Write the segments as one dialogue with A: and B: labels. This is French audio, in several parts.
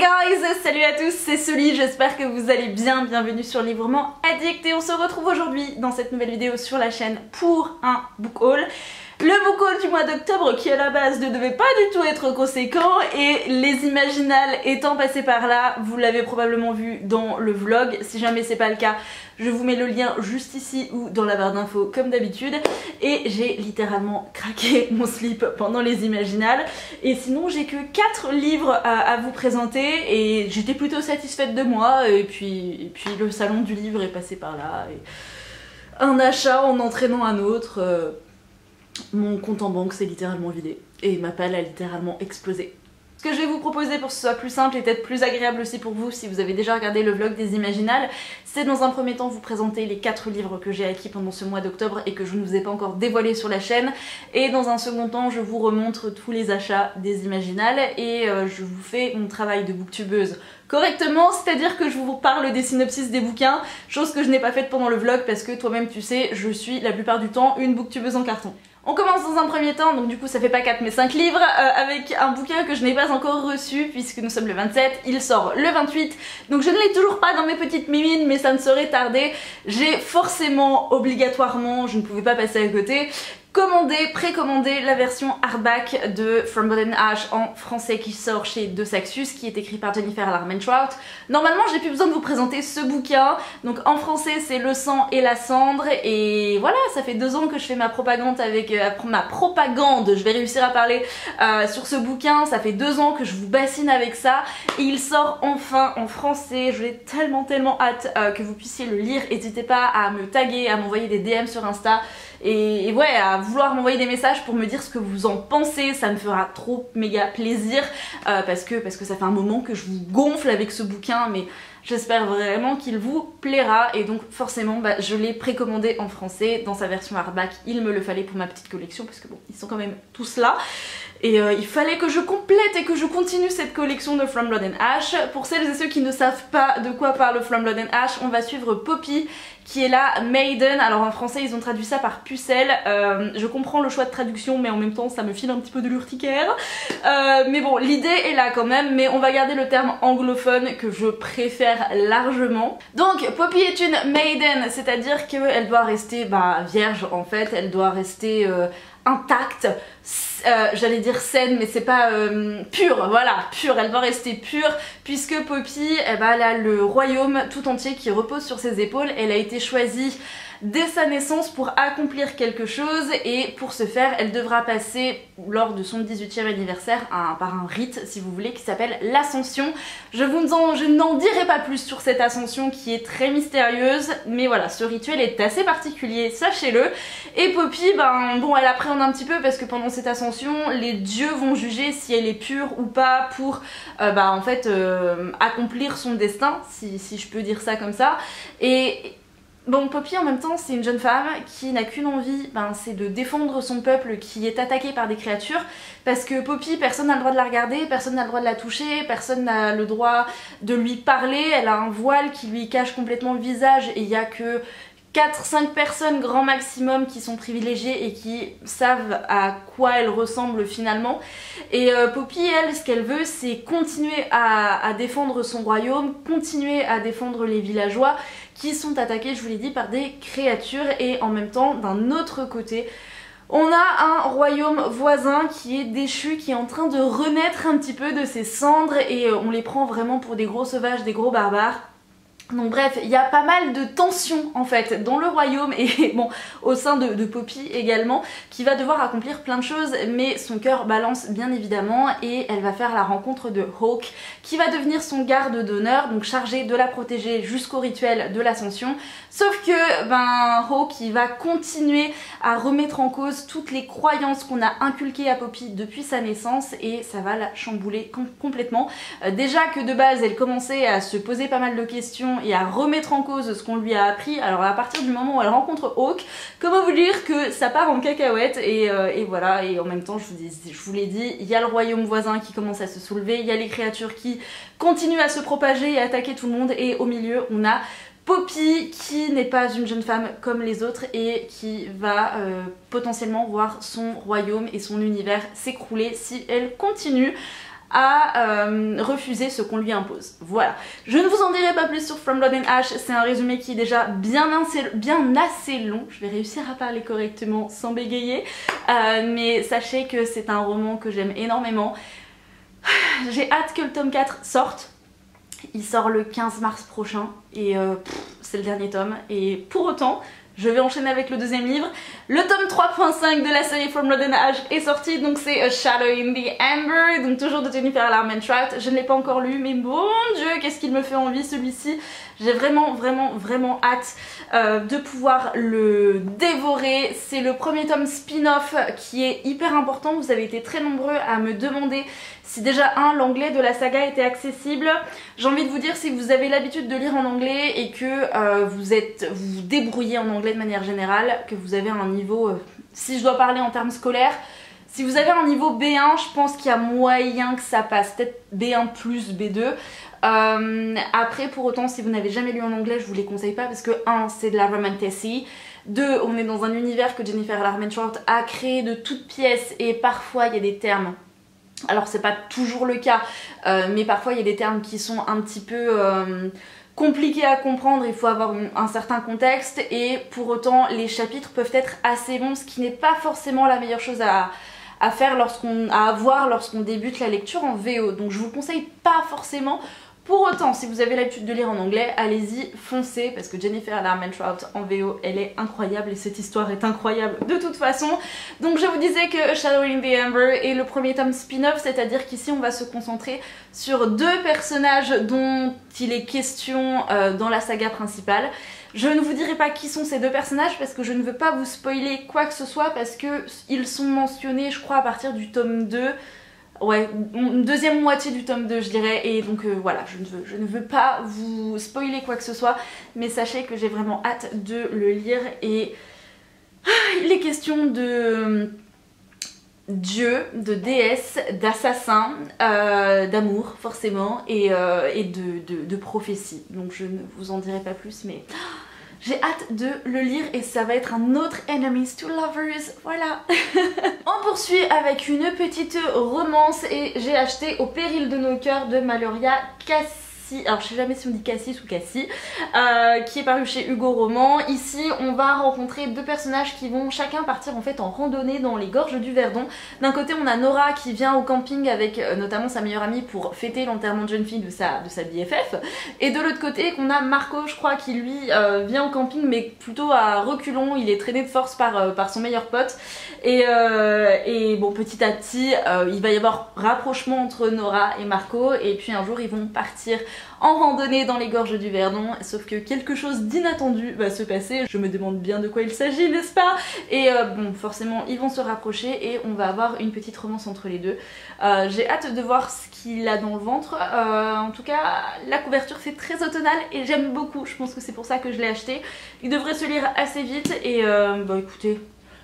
A: guys, salut à tous, c'est Sully, j'espère que vous allez bien, bienvenue sur Librement Addict et on se retrouve aujourd'hui dans cette nouvelle vidéo sur la chaîne pour un book haul. Le book haul du mois d'octobre qui à la base ne devait pas du tout être conséquent et les Imaginales étant passés par là, vous l'avez probablement vu dans le vlog, si jamais c'est pas le cas, je vous mets le lien juste ici ou dans la barre d'infos comme d'habitude. Et j'ai littéralement craqué mon slip pendant les Imaginales. Et sinon j'ai que 4 livres à vous présenter et j'étais plutôt satisfaite de moi. Et puis le salon du livre est passé par là. Et un achat en entraînant un autre. Mon compte en banque s'est littéralement vidé. Et ma palle a littéralement explosé. Ce que je vais vous proposer pour que ce soit plus simple et peut-être plus agréable aussi pour vous si vous avez déjà regardé le vlog des Imaginales, c'est dans un premier temps vous présenter les 4 livres que j'ai acquis pendant ce mois d'octobre et que je ne vous ai pas encore dévoilés sur la chaîne, et dans un second temps je vous remontre tous les achats des Imaginales et je vous fais mon travail de booktubeuse correctement, c'est-à-dire que je vous parle des synopsis des bouquins, chose que je n'ai pas faite pendant le vlog parce que toi-même tu sais, je suis la plupart du temps une booktubeuse en carton. On commence dans un premier temps, donc du coup ça fait pas 4 mais 5 livres, avec un bouquin que je n'ai pas encore reçu puisque nous sommes le 27, il sort le 28, donc je ne l'ai toujours pas dans mes petites mimines mais ça ne saurait tarder. J'ai forcément, obligatoirement, je ne pouvais pas passer à côté, précommandé la version hardback de From Blood and Ash en français qui sort chez De Saxus, qui est écrit par Jennifer Larmentrout. Normalement j'ai plus besoin de vous présenter ce bouquin, donc en français c'est Le sang et la cendre, et voilà, ça fait 2 ans que je fais ma propagande avec je vais réussir à parler sur ce bouquin, ça fait 2 ans que je vous bassine avec ça, et il sort enfin en français, j'ai tellement hâte que vous puissiez le lire. N'hésitez pas à me taguer, à m'envoyer des DM sur Insta, et ouais, à vouloir m'envoyer des messages pour me dire ce que vous en pensez, ça me fera trop méga plaisir parce que ça fait un moment que je vous gonfle avec ce bouquin, mais j'espère vraiment qu'il vous plaira, et donc forcément je l'ai précommandé en français dans sa version hardback, il me le fallait pour ma petite collection parce que bon, ils sont quand même tous là. Et il fallait que je complète et que je continue cette collection de From Blood and Ash. Pour celles et ceux qui ne savent pas de quoi parle From Blood and Ash, on va suivre Poppy qui est la Maiden. Alors en français ils ont traduit ça par pucelle. Je comprends le choix de traduction mais en même temps ça me file un petit peu de l'urticaire. Mais bon, l'idée est là quand même, mais on va garder le terme anglophone que je préfère largement. Donc Poppy est une Maiden, c'est-à-dire qu'elle doit rester vierge en fait, elle doit rester intacte, j'allais dire saine mais c'est pas pure, voilà, pure, elle doit rester pure puisque Poppy, elle a le royaume tout entier qui repose sur ses épaules. Elle a été choisie dès sa naissance pour accomplir quelque chose, et pour ce faire elle devra passer lors de son 18e anniversaire par un rite si vous voulez qui s'appelle l'Ascension. Je n'en dirai pas plus sur cette ascension qui est très mystérieuse, mais voilà, ce rituel est assez particulier, sachez-le. Et Poppy, bon, elle appréhende un petit peu parce que pendant cette ascension les dieux vont juger si elle est pure ou pas pour en fait accomplir son destin, si je peux dire ça comme ça. Et bon, Poppy en même temps c'est une jeune femme qui n'a qu'une envie, c'est de défendre son peuple qui est attaqué par des créatures, parce que Poppy, personne n'a le droit de la regarder, personne n'a le droit de la toucher, personne n'a le droit de lui parler, elle a un voile qui lui cache complètement le visage et il n'y a que 4-5 personnes grand maximum qui sont privilégiées et qui savent à quoi elle ressemble finalement. Et Poppy, elle, ce qu'elle veut c'est continuer à défendre son royaume, continuer à défendre les villageois qui sont attaqués, je vous l'ai dit, par des créatures. Et en même temps, d'un autre côté, on a un royaume voisin qui est déchu, qui est en train de renaître un petit peu de ses cendres, et on les prend vraiment pour des gros sauvages, des gros barbares. Donc bref, il y a pas mal de tensions en fait dans le royaume et bon, au sein de Poppy également, qui va devoir accomplir plein de choses, mais son cœur balance bien évidemment, et elle va faire la rencontre de Hawk qui va devenir son garde d'honneur, donc chargé de la protéger jusqu'au rituel de l'Ascension. Sauf que Hawk il va continuer à remettre en cause toutes les croyances qu'on a inculquées à Poppy depuis sa naissance, et ça va la chambouler complètement. Déjà que de base elle commençait à se poser pas mal de questions et à remettre en cause ce qu'on lui a appris, alors à partir du moment où elle rencontre Hawk, comment vous dire que ça part en cacahuète, et voilà. Et en même temps je vous l'ai dit, il y a le royaume voisin qui commence à se soulever, il y a les créatures qui continuent à se propager et à attaquer tout le monde, et au milieu on a Poppy qui n'est pas une jeune femme comme les autres et qui va potentiellement voir son royaume et son univers s'écrouler si elle continue à refuser ce qu'on lui impose. Voilà. Je ne vous en dirai pas plus sur From Blood and Ash, c'est un résumé qui est déjà bien assez long. Je vais réussir à parler correctement sans bégayer, mais sachez que c'est un roman que j'aime énormément. J'ai hâte que le tome 4 sorte. Il sort le 15 mars prochain et c'est le dernier tome, et pour autant je vais enchaîner avec le deuxième livre. Le tome 3.5 de la série From Blood and Ash est sorti, donc c'est A Shadow in the Amber, donc toujours de Jennifer Larmentrout. Je ne l'ai pas encore lu, mais bon Dieu, qu'est-ce qu'il me fait envie celui-ci. J'ai vraiment hâte de pouvoir le dévorer. C'est le premier tome spin-off qui est hyper important. Vous avez été très nombreux à me demander si déjà l'anglais de la saga était accessible. J'ai envie de vous dire, si vous avez l'habitude de lire en anglais et que vous vous débrouillez en anglais de manière générale, que vous avez un niveau, si je dois parler en termes scolaires, si vous avez un niveau B1, je pense qu'il y a moyen que ça passe, peut-être B1 plus B2. Après, pour autant, si vous n'avez jamais lu en anglais, je vous les conseille pas parce que 1, c'est de la romantasy. 2, on est dans un univers que Jennifer Larmentrout a créé de toutes pièces et parfois il y a des termes. Alors c'est pas toujours le cas, mais parfois il y a des termes qui sont un petit peu compliqués à comprendre, il faut avoir un certain contexte, et pour autant les chapitres peuvent être assez longs, ce qui n'est pas forcément la meilleure chose à faire à avoir lorsqu'on débute la lecture en VO. Donc je vous le conseille pas forcément. Pour autant, si vous avez l'habitude de lire en anglais, allez-y, foncez, parce que Jennifer Larmentrout en VO, elle est incroyable et cette histoire est incroyable de toute façon. Donc je vous disais que Shadow in the Amber est le premier tome spin-off, c'est-à-dire qu'ici on va se concentrer sur 2 personnages dont il est question dans la saga principale. Je ne vous dirai pas qui sont ces 2 personnages parce que je ne veux pas vous spoiler quoi que ce soit, parce que ils sont mentionnés, je crois, à partir du tome 2. Ouais, deuxième moitié du tome 2 je dirais, et donc voilà, je ne veux pas vous spoiler quoi que ce soit, mais sachez que j'ai vraiment hâte de le lire, et il est question de dieu, de déesse, d'assassin, d'amour forcément, et de prophétie, donc je ne vous en dirai pas plus, mais j'ai hâte de le lire et ça va être un autre Enemies to Lovers, voilà. On poursuit avec une petite romance et j'ai acheté Au péril de nos cœurs de Maloria Cassis. Alors je sais jamais si on dit Cassis ou Cassie, qui est paru chez Hugo Roman. Ici on va rencontrer 2 personnages qui vont chacun partir en fait en randonnée dans les gorges du Verdon. D'un côté on a Nora qui vient au camping avec notamment sa meilleure amie pour fêter l'enterrement de jeune fille de sa BFF, et de l'autre côté qu'on a Marco, je crois, qui lui vient au camping mais plutôt à reculons, il est traîné de force par son meilleur pote, et bon, petit à petit il va y avoir rapprochement entre Nora et Marco, et puis un jour ils vont partir en randonnée dans les gorges du Verdon, sauf que quelque chose d'inattendu va se passer. Je me demande bien de quoi il s'agit, n'est-ce pas? Et bon, forcément ils vont se rapprocher et on va avoir une petite romance entre les deux. J'ai hâte de voir ce qu'il a dans le ventre. En tout cas la couverture fait très automnale et j'aime beaucoup, je pense que c'est pour ça que je l'ai acheté. Il devrait se lire assez vite et bah écoutez,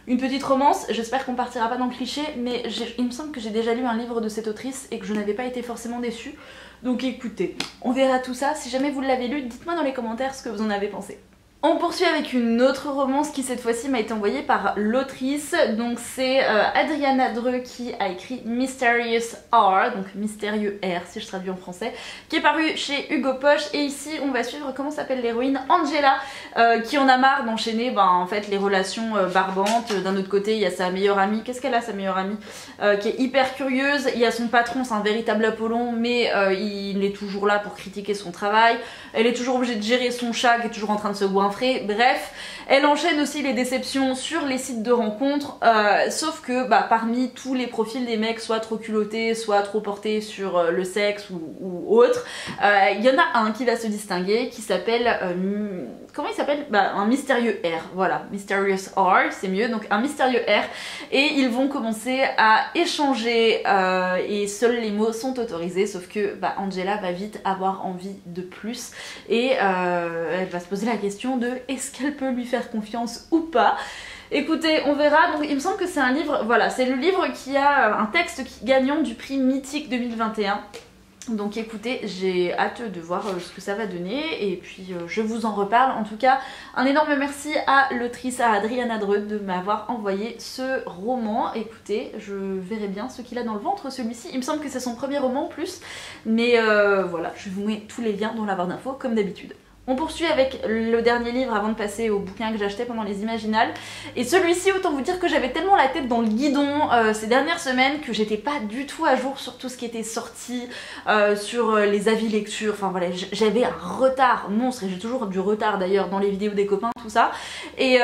A: une petite romance, j'espère qu'on partira pas dans le cliché, mais il me semble que j'ai déjà lu un livre de cette autrice et que je n'avais pas été forcément déçue. Donc écoutez, on verra tout ça. Si jamais vous l'avez lu, dites-moi dans les commentaires ce que vous en avez pensé. On poursuit avec une autre romance qui cette fois-ci m'a été envoyée par l'autrice. Donc c'est Adriana Dreux qui a écrit Mysterious R, donc Mystérieux R si je traduis en français, qui est paru chez Hugo Poche. Et ici on va suivre, comment s'appelle l'héroïne, Angela, qui en a marre d'enchaîner en fait les relations barbantes. D'un autre côté il y a sa meilleure amie, qu'est-ce qu'elle a sa meilleure amie, qui est hyper curieuse. Il y a son patron, c'est un véritable Apollon, mais il est toujours là pour critiquer son travail. Elle est toujours obligée de gérer son chat qui est toujours en train de se goinfrer. Bref, elle enchaîne aussi les déceptions sur les sites de rencontres, sauf que parmi tous les profils des mecs, soit trop culottés, soit trop portés sur le sexe ou autre, il y en a un qui va se distinguer, qui s'appelle, comment il s'appelle, un mystérieux R, voilà, Mysterious R, c'est mieux, donc un mystérieux R, et ils vont commencer à échanger, et seuls les mots sont autorisés, sauf que Angela va vite avoir envie de plus, et elle va se poser la question de est-ce qu'elle peut lui faire confiance ou pas. Écoutez, on verra. Donc il me semble que c'est un livre, voilà, c'est le livre qui a un texte gagnant du prix Mythique 2021. Donc écoutez, j'ai hâte de voir ce que ça va donner et puis je vous en reparle. En tout cas, un énorme merci à l'autrice, à Adriana Dreux, de m'avoir envoyé ce roman. Écoutez, je verrai bien ce qu'il a dans le ventre celui-ci. Il me semble que c'est son premier roman en plus. Mais voilà, je vous mets tous les liens dans la barre d'infos comme d'habitude. On poursuit avec le dernier livre avant de passer au bouquin que j'achetais pendant les Imaginales. Et celui-ci, autant vous dire que j'avais tellement la tête dans le guidon ces dernières semaines que j'étais pas du tout à jour sur tout ce qui était sorti, sur les avis lecture. Enfin voilà, j'avais un retard monstre et j'ai toujours du retard d'ailleurs dans les vidéos des copains, tout ça. Et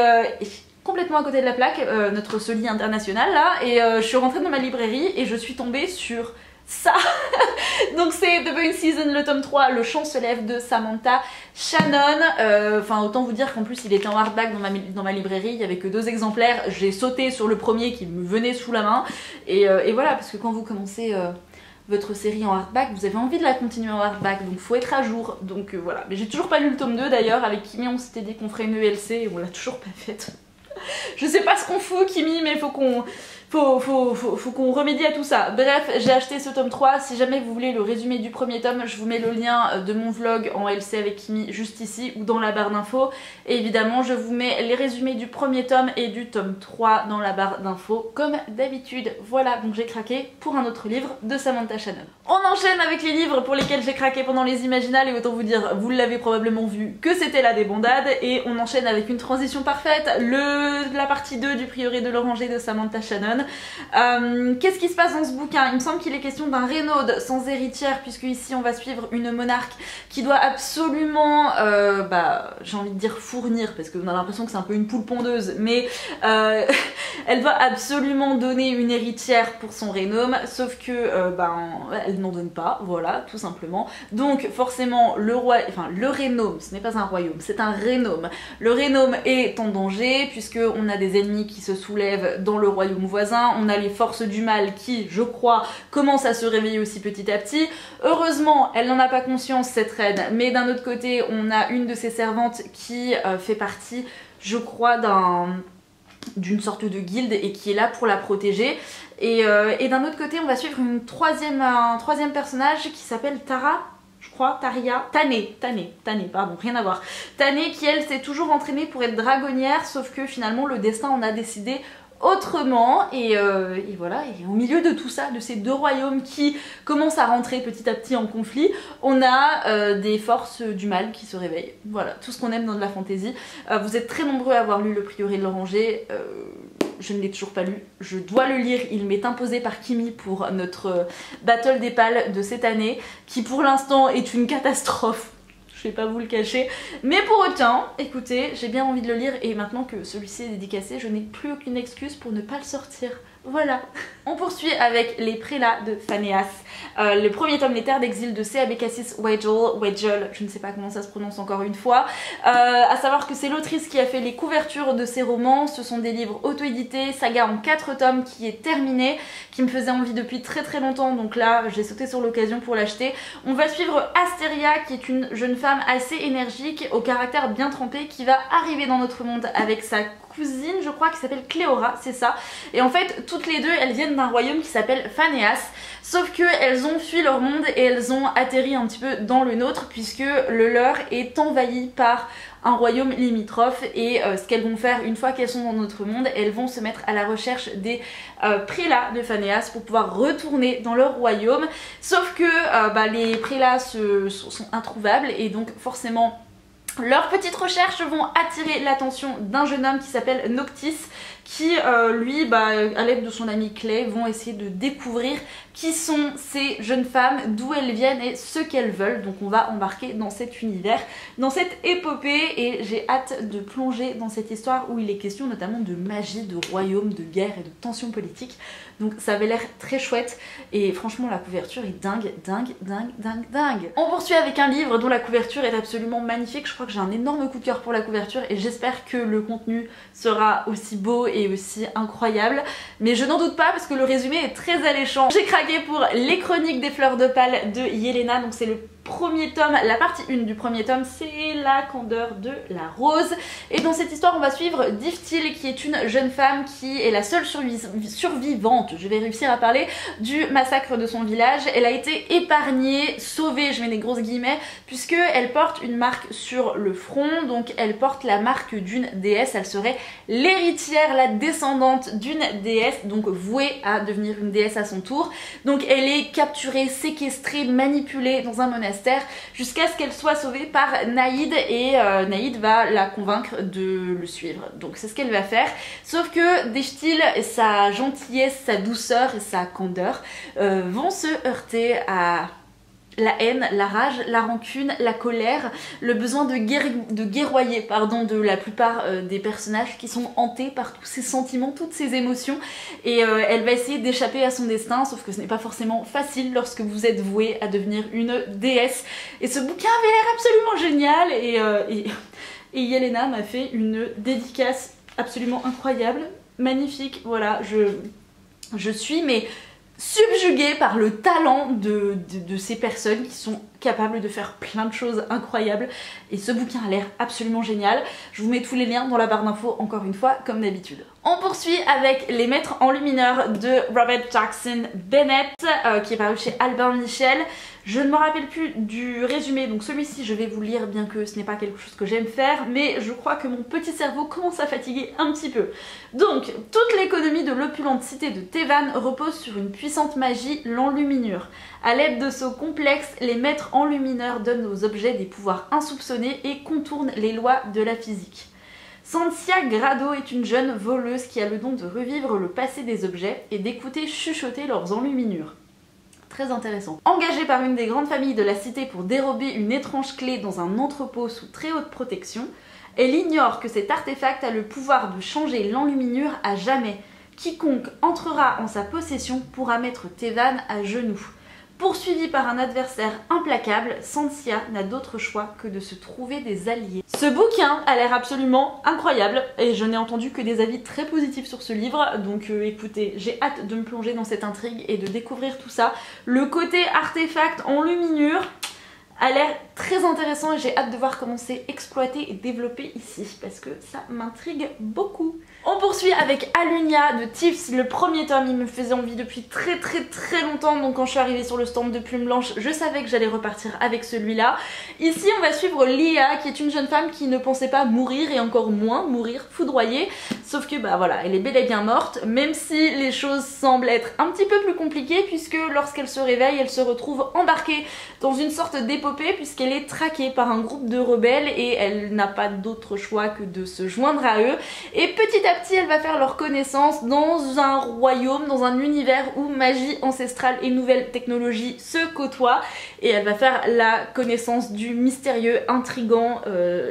A: complètement à côté de la plaque, notre Soli international là. Et je suis rentrée dans ma librairie et je suis tombée sur ça. Donc c'est The Boy in Season, le tome 3, Le chant se lève de Samantha Shannon. Enfin autant vous dire qu'en plus il était en hardback dans ma librairie, il n'y avait que 2 exemplaires. J'ai sauté sur le premier qui me venait sous la main. Et voilà, parce que quand vous commencez votre série en hardback, vous avez envie de la continuer en hardback, donc faut être à jour. Donc voilà, mais j'ai toujours pas lu le tome 2 d'ailleurs. Avec Kimi on s'était dit qu'on ferait une ELC et on l'a toujours pas faite. Je sais pas ce qu'on fout Kimi, mais faut qu'on remédie à tout ça. Bref, j'ai acheté ce tome 3. Si jamais vous voulez le résumé du premier tome, je vous mets le lien de mon vlog en LC avec Kimi juste ici ou dans la barre d'infos. Et évidemment, je vous mets les résumés du premier tome et du tome 3 dans la barre d'infos comme d'habitude. Voilà, donc j'ai craqué pour un autre livre de Samantha Shannon. On enchaîne avec les livres pour lesquels j'ai craqué pendant les Imaginales et autant vous dire, vous l'avez probablement vu, que c'était la débandade. Et on enchaîne avec une transition parfaite, la partie 2 du Prieuré de l'Oranger de Samantha Shannon. Qu'est-ce qui se passe dans ce bouquin? Il me semble qu'il est question d'un Renaud sans héritière, puisque ici on va suivre une monarque qui doit absolument, j'ai envie de dire fournir, parce qu'on a l'impression que c'est un peu une poule pondeuse, mais elle doit absolument donner une héritière pour son Renaud, sauf que elle n'en donne pas, voilà, tout simplement. Donc forcément le Renaud, ce n'est pas un royaume, c'est un Renaud. Le Renaud est en danger, puisque on a des ennemis qui se soulèvent dans le royaume voisin. On a les forces du mal qui, je crois, commencent à se réveiller aussi petit à petit. Heureusement, elle n'en a pas conscience cette reine, mais d'un autre côté, on a une de ses servantes qui fait partie, je crois, d'une sorte de guilde et qui est là pour la protéger. Et d'un autre côté, on va suivre un troisième personnage qui s'appelle Tara. Je crois, Tané, pardon, rien à voir. Tané qui elle s'est toujours entraînée pour être dragonnière, sauf que finalement le destin en a décidé autrement et voilà, et au milieu de tout ça, de ces 2 royaumes qui commencent à rentrer petit à petit en conflit, on a des forces du mal qui se réveillent. Voilà, tout ce qu'on aime dans de la fantasy. Vous êtes très nombreux à avoir lu Le Prieuré de l'Oranger. Je ne l'ai toujours pas lu, je dois le lire, il m'est imposé par Kimi pour notre Battle des Pales de cette année, qui pour l'instant est une catastrophe, je vais pas vous le cacher, mais pour autant, écoutez, j'ai bien envie de le lire et maintenant que celui-ci est dédicacé, je n'ai plus aucune excuse pour ne pas le sortir. Voilà. On poursuit avec Les Prélats de Phanéas, le premier tome Les Terres d'exil de C. Abécassis Wedgel, je ne sais pas comment ça se prononce encore une fois. À savoir que c'est l'autrice qui a fait les couvertures de ces romans. Ce sont des livres auto-édités, saga en 4 tomes qui est terminée, qui me faisait envie depuis très longtemps, donc là j'ai sauté sur l'occasion pour l'acheter. On va suivre Astéria qui est une jeune femme assez énergique, au caractère bien trempé, qui va arriver dans notre monde avec sa cousine, je crois, qui s'appelle Cléora, c'est ça. Et en fait, toutes les deux, elles viennent d'un royaume qui s'appelle Phanéas, sauf qu'elles ont fui leur monde et elles ont atterri un petit peu dans le nôtre, puisque le leur est envahi par un royaume limitrophe. Et ce qu'elles vont faire une fois qu'elles sont dans notre monde, elles vont se mettre à la recherche des prélats de Phanéas pour pouvoir retourner dans leur royaume. Sauf que les prélats sont introuvables et donc forcément leurs petites recherches vont attirer l'attention d'un jeune homme qui s'appelle Noctis, qui lui, à l'aide de son ami Clay, vont essayer de découvrir qui sont ces jeunes femmes, d'où elles viennent et ce qu'elles veulent. Donc on va embarquer dans cet univers, dans cette épopée, et j'ai hâte de plonger dans cette histoire où il est question notamment de magie, de royaume, de guerre et de tensions politiques. Donc ça avait l'air très chouette et franchement la couverture est dingue. On poursuit avec un livre dont la couverture est absolument magnifique. Je crois que j'ai un énorme coup de cœur pour la couverture et j'espère que le contenu sera aussi beau et aussi incroyable. Mais je n'en doute pas parce que le résumé est très alléchant. J'ai craqué pour Les Chroniques des Fleurs d'Opale de Yelena, donc c'est le premier tome, la partie 1 du premier tome, c'est la candeur de la rose. Et dans cette histoire on va suivre Diftil qui est une jeune femme qui est la seule survivante, je vais réussir à parler, du massacre de son village. Elle a été épargnée, sauvée, je mets des grosses guillemets, puisque elle porte une marque sur le front, donc elle porte la marque d'une déesse, elle serait l'héritière, la descendante d'une déesse, donc vouée à devenir une déesse à son tour. Donc elle est capturée, séquestrée, manipulée dans un monastère jusqu'à ce qu'elle soit sauvée par Naïd, et Naïd va la convaincre de le suivre. Donc c'est ce qu'elle va faire, sauf que Diftil, sa gentillesse, sa douceur et sa candeur vont se heurter à la haine, la rage, la rancune, la colère, le besoin de guerroyer de la plupart des personnages qui sont hantés par tous ces sentiments, toutes ces émotions, et elle va essayer d'échapper à son destin, sauf que ce n'est pas forcément facile lorsque vous êtes voué à devenir une déesse. Et ce bouquin avait l'air absolument génial, et Yelena m'a fait une dédicace absolument incroyable, magnifique. Voilà, je suis mais subjuguée par le talent de ces personnes qui sont capables de faire plein de choses incroyables, et ce bouquin a l'air absolument génial. Je vous mets tous les liens dans la barre d'infos encore une fois comme d'habitude. On poursuit avec Les Maîtres Enlumineurs de Robert Jackson Bennett qui est paru chez Albin Michel. Je ne me rappelle plus du résumé, donc celui-ci je vais vous lire, bien que ce n'est pas quelque chose que j'aime faire, mais je crois que mon petit cerveau commence à fatiguer un petit peu. Donc, toute l'économie de l'opulente cité de Tevan repose sur une puissante magie, l'enluminure. À l'aide de ce complexe, les maîtres enlumineurs donnent aux objets des pouvoirs insoupçonnés et contournent les lois de la physique. Santia Grado est une jeune voleuse qui a le don de revivre le passé des objets et d'écouter chuchoter leurs enluminures. Très intéressant. Engagée par une des grandes familles de la cité pour dérober une étrange clé dans un entrepôt sous très haute protection, elle ignore que cet artefact a le pouvoir de changer l'enluminure à jamais. Quiconque entrera en sa possession pourra mettre Tevan à genoux. Poursuivie par un adversaire implacable, Santia n'a d'autre choix que de se trouver des alliés. Ce bouquin a l'air absolument incroyable et je n'ai entendu que des avis très positifs sur ce livre, donc écoutez, j'ai hâte de me plonger dans cette intrigue et de découvrir tout ça. Le côté artefact enluminure a l'air très intéressant et j'ai hâte de voir comment c'est exploité et développé ici parce que ça m'intrigue beaucoup. On poursuit avec Alunia de Tiffs, le premier tome. Il me faisait envie depuis très longtemps, donc quand je suis arrivée sur le stand de Plume Blanche, je savais que j'allais repartir avec celui-là. Ici on va suivre Lia qui est une jeune femme qui ne pensait pas mourir et encore moins mourir foudroyée, sauf que bah voilà, elle est bel et bien morte, même si les choses semblent être un petit peu plus compliquées puisque lorsqu'elle se réveille, elle se retrouve embarquée dans une sorte d'épopée puisqu'elle est traquée par un groupe de rebelles et elle n'a pas d'autre choix que de se joindre à eux. Et petit à petit elle va faire leur connaissance dans un royaume, dans un univers où magie ancestrale et nouvelles technologies se côtoient, et elle va faire la connaissance du mystérieux, intrigant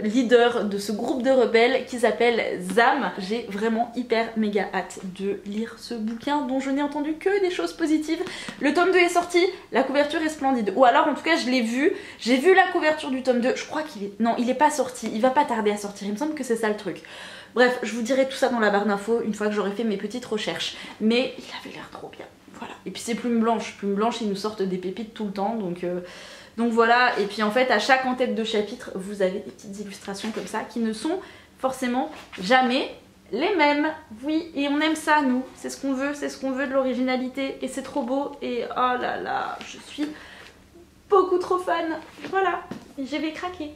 A: leader de ce groupe de rebelles qui s'appelle Zam. J'ai vraiment hyper méga hâte de lire ce bouquin dont je n'ai entendu que des choses positives. Le tome 2 est sorti, la couverture est splendide, ou alors en tout cas je l'ai vu, j'ai vu la couverture du tome 2, je crois qu'il est... non, il est pas sorti, il va pas tarder à sortir, il me semble que c'est ça le truc. Bref, je vous dirai tout ça dans la barre d'infos une fois que j'aurai fait mes petites recherches. Mais il avait l'air trop bien. Voilà. Et puis c'est Plume Blanche. Plume Blanche, ils nous sortent des pépites tout le temps. Donc voilà. Et puis en fait, à chaque en-tête de chapitre, vous avez des petites illustrations comme ça qui ne sont forcément jamais les mêmes. Oui, et on aime ça, nous. C'est ce qu'on veut de l'originalité. Et c'est trop beau. Et oh là là, je suis beaucoup trop fan. Voilà. Et je vais craquer.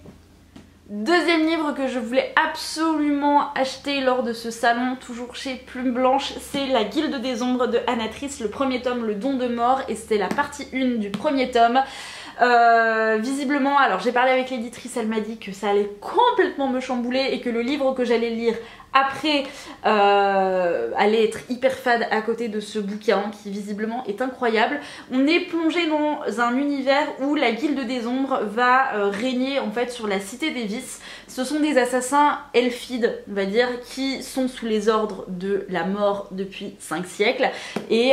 A: Deuxième livre que je voulais absolument acheter lors de ce salon, toujours chez Plume Blanche, c'est La Guilde des Ombres de Anatrice, le premier tome, Le Don de Mort, et c'est la partie 1 du premier tome. Visiblement, alors j'ai parlé avec l'éditrice, elle m'a dit que ça allait complètement me chambouler et que le livre que j'allais lire après allait être hyper fade à côté de ce bouquin qui visiblement est incroyable. On est plongé dans un univers où la Guilde des Ombres va régner en fait sur la Cité des Vices. Ce sont des assassins elfides, on va dire, qui sont sous les ordres de la mort depuis 5 siècles et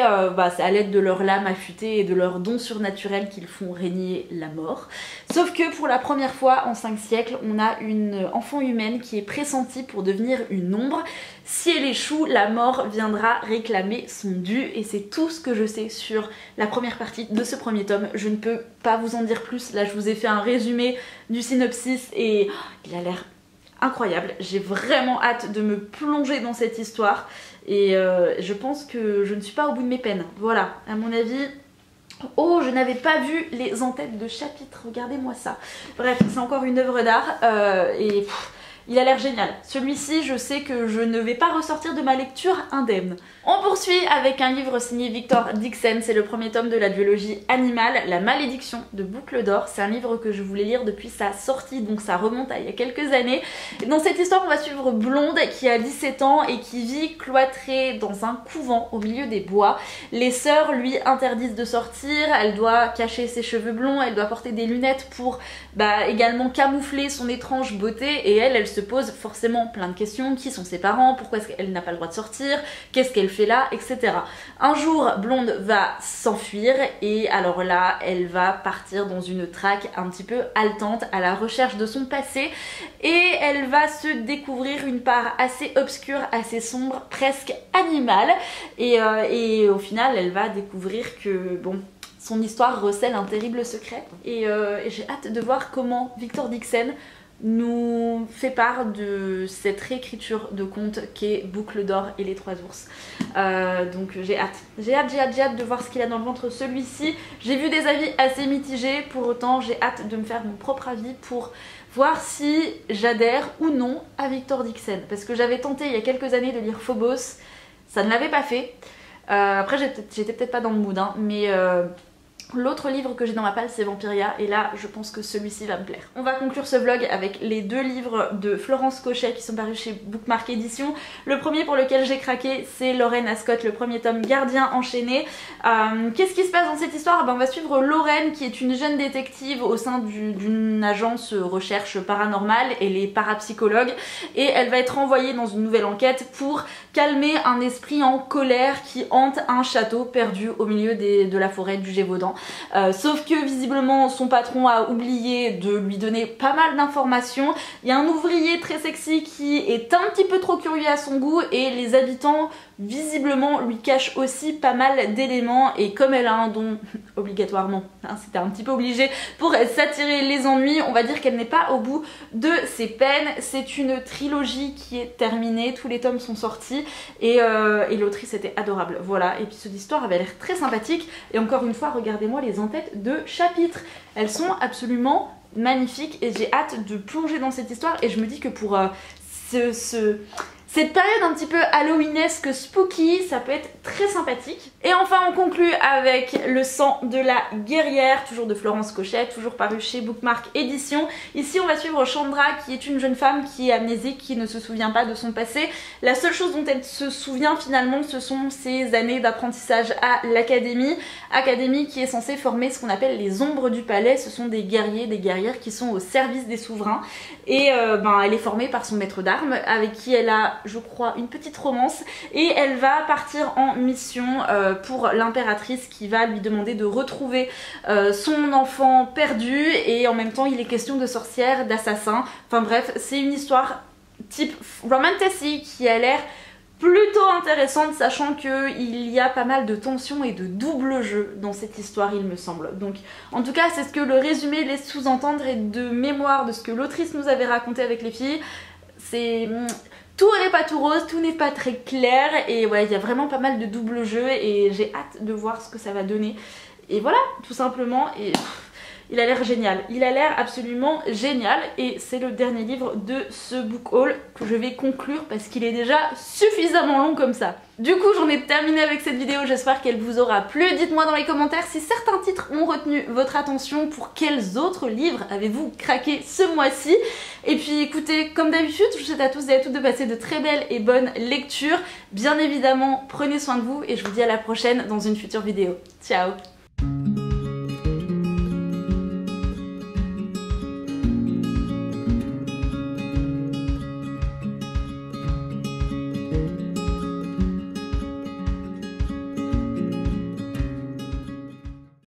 A: c'est à l'aide de leur lame affûtée et de leurs dons surnaturels qu'ils font régner la mort. Sauf que pour la première fois en 5 siècles, on a une enfant humaine qui est pressentie pour devenir une une ombre. Si elle échoue, la mort viendra réclamer son dû et c'est tout ce que je sais sur la première partie de ce premier tome. Je ne peux pas vous en dire plus, là je vous ai fait un résumé du synopsis et il a l'air incroyable. J'ai vraiment hâte de me plonger dans cette histoire et je pense que je ne suis pas au bout de mes peines. Voilà, à mon avis... Oh, je n'avais pas vu les en-têtes de chapitres, regardez-moi ça. Bref, c'est encore une œuvre d'art et il a l'air génial. Celui-ci, je sais que je ne vais pas ressortir de ma lecture indemne. On poursuit avec un livre signé Victor Dixon, c'est le premier tome de la duologie Animal, La Malédiction de Boucle d'Or. C'est un livre que je voulais lire depuis sa sortie, donc ça remonte à il y a quelques années. Et dans cette histoire, on va suivre Blonde qui a 17 ans et qui vit cloîtrée dans un couvent au milieu des bois. Les sœurs lui interdisent de sortir, elle doit cacher ses cheveux blonds, elle doit porter des lunettes pour également camoufler son étrange beauté et elle se pose forcément plein de questions. Qui sont ses parents? Pourquoi est-ce qu'elle n'a pas le droit de sortir? Qu'est-ce qu'elle fait là? Etc. Un jour, Blonde va s'enfuir et alors là, elle va partir dans une traque un petit peu haletante à la recherche de son passé et elle va se découvrir une part assez obscure, assez sombre, presque animale et au final, elle va découvrir que bon... son histoire recèle un terrible secret et j'ai hâte de voir comment Victor Dixon nous fait part de cette réécriture de conte qu'est Boucle d'Or et les Trois Ours. Donc j'ai hâte de voir ce qu'il a dans le ventre celui-ci. J'ai vu des avis assez mitigés, pour autant j'ai hâte de me faire mon propre avis pour voir si j'adhère ou non à Victor Dixon. Parce que j'avais tenté il y a quelques années de lire Phobos, ça ne l'avait pas fait. Après j'étais peut-être pas dans le mood, hein, mais... l'autre livre que j'ai dans ma palle c'est Vampiria et là je pense que celui-ci va me plaire. On va conclure ce vlog avec les deux livres de Florence Cochet qui sont parus chez Bookmark Édition. Le premier pour lequel j'ai craqué c'est Lorraine Ascott, le premier tome Gardien enchaîné. Qu'est-ce qui se passe dans cette histoire? On va suivre Lorraine qui est une jeune détective au sein d'une agence recherche paranormale, elle est parapsychologue et elle va être envoyée dans une nouvelle enquête pour calmer un esprit en colère qui hante un château perdu au milieu de la forêt du Gévaudan. Sauf que visiblement son patron a oublié de lui donner pas mal d'informations. Il y a un ouvrier très sexy qui est un petit peu trop curieux à son goût et les habitants visiblement lui cachent aussi pas mal d'éléments et comme elle a un don obligatoirement, hein, c'était un petit peu obligé pour s'attirer les ennuis, on va dire qu'elle n'est pas au bout de ses peines. C'est une trilogie qui est terminée, tous les tomes sont sortis et l'autrice était adorable, voilà. Et puis cette histoire avait l'air très sympathique et encore une fois regardez-moi les en-têtes de chapitres, elles sont absolument magnifiques et j'ai hâte de plonger dans cette histoire et je me dis que pour cette période un petit peu halloweenesque spooky, ça peut être très sympathique. Et enfin on conclut avec Le sang de la guerrière, toujours de Florence Cochet, toujours paru chez Bookmark Édition. Ici on va suivre Chandra qui est une jeune femme qui est amnésique, qui ne se souvient pas de son passé. La seule chose dont elle se souvient finalement ce sont ses années d'apprentissage à l'académie. Académie qui est censée former ce qu'on appelle les ombres du palais, ce sont des guerriers, des guerrières qui sont au service des souverains. Et elle est formée par son maître d'armes avec qui elle a je crois une petite romance et elle va partir en mission pour l'impératrice qui va lui demander de retrouver son enfant perdu et en même temps il est question de sorcières, d'assassins, enfin bref c'est une histoire type romantasy qui a l'air plutôt intéressante sachant qu'il y a pas mal de tensions et de double jeu dans cette histoire il me semble. Donc en tout cas c'est ce que le résumé laisse sous-entendre et de mémoire de ce que l'autrice nous avait raconté avec les filles, c'est... tout n'est pas tout rose, tout n'est pas très clair et ouais il y a vraiment pas mal de double jeu et j'ai hâte de voir ce que ça va donner. Et voilà tout simplement et... il a l'air génial, il a l'air absolument génial et c'est le dernier livre de ce book haul que je vais conclure parce qu'il est déjà suffisamment long comme ça. Du coup j'en ai terminé avec cette vidéo, j'espère qu'elle vous aura plu. Dites-moi dans les commentaires si certains titres ont retenu votre attention, pour quels autres livres avez-vous craqué ce mois-ci. Et puis écoutez, comme d'habitude, je vous souhaite à tous et à toutes de passer de très belles et bonnes lectures. Bien évidemment, prenez soin de vous et je vous dis à la prochaine dans une future vidéo. Ciao!